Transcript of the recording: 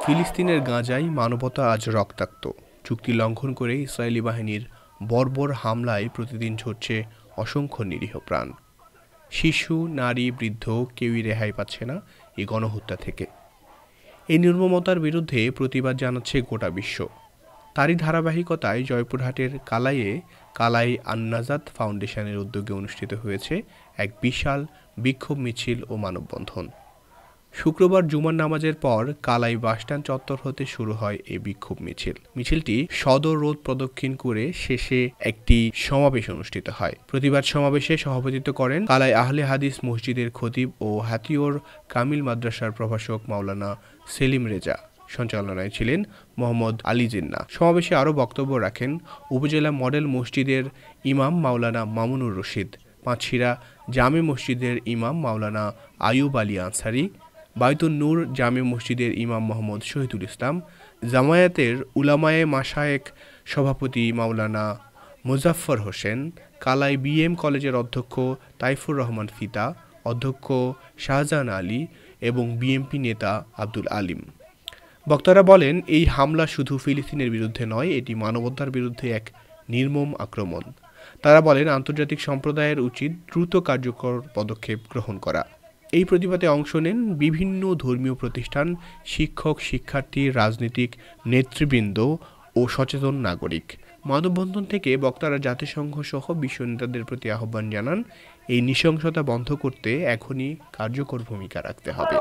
ফিলিস্তিনের গাজায় মানবতা আজ রক্তাক্ত। চুক্তি লঙ্ঘন করে ইসরায়েলি বাহিনীর বর্বর হামলায় প্রতিদিন ঝরছে অসংখ্য নিরীহ প্রাণ। শিশু, নারী, বৃদ্ধ কেউই রেহাই পাচ্ছে না এই গণহত্যা থেকে। এই নির্মমতার বিরুদ্ধে প্রতিবাদ জানাচ্ছে গোটা বিশ্ব। তারই ধারাবাহিকতায় জয়পুরহাটের কালাইয়ে কালাই আন-নাজাত ফাউন্ডেশনের উদ্যোগে অনুষ্ঠিত হয়েছে এক বিশাল বিক্ষোভ মিছিল ও মানববন্ধন। শুক্রবার জুমার নামাজের পর কালাই বাসস্ট্যান্ড চত্বর হতে শুরু হয় এই বিক্ষোভ মিছিলটি সদর রোড প্রদক্ষিণ করে শেষে একটি সমাবেশ অনুষ্ঠিত হয়। প্রতিবাদ সমাবেশে সভাপতিত্ব করেন কালাই আহলে হাদিস মসজিদের খতিব ও হাতিওর কামিল মাদ্রাসার প্রভাষক মাওলানা সেলিম রেজা। সঞ্চালনায় ছিলেন মোহাম্মদ আলী জিন্নাহ। সমাবেশে আরও বক্তব্য রাখেন উপজেলা মডেল মসজিদের ইমাম মাওলানা মামুনুর রশিদ, পাঁচশিরা জামে মসজিদের ইমাম মাওলানা আয়ুব আলী আনসারি, বায়তুন নূর জামে মসজিদের ইমাম মোহাম্মদ শহীদুল ইসলাম, জামায়াতের উলামায়ে মাশায়েখ সভাপতি মাওলানা মুজাফফর হোসেন, কালাই বিএম কলেজের অধ্যক্ষ তাইফুর রহমান ফিতা, অধ্যক্ষ শাহজাহান আলী এবং বিএমপি নেতা আব্দুল আলিম। বক্তারা বলেন, এই হামলা শুধু ফিলিস্তিনের বিরুদ্ধে নয়, এটি মানবতার বিরুদ্ধে এক নির্মম আক্রমণ। তারা বলেন, আন্তর্জাতিক সম্প্রদায়ের উচিত দ্রুত কার্যকর পদক্ষেপ গ্রহণ করা। এই প্রতিবাদে অংশ নেন বিভিন্ন ধর্মীয় প্রতিষ্ঠান, শিক্ষক, শিক্ষার্থী, রাজনৈতিক নেতৃবৃন্দ ও সচেতন নাগরিক। মানববন্ধন থেকে বক্তারা জাতিসংঘ সহ বিশ্ব নেতাদের প্রতি আহ্বান জানান, এই নৃশংসতা বন্ধ করতে এখনই কার্যকর ভূমিকা রাখতে হবে।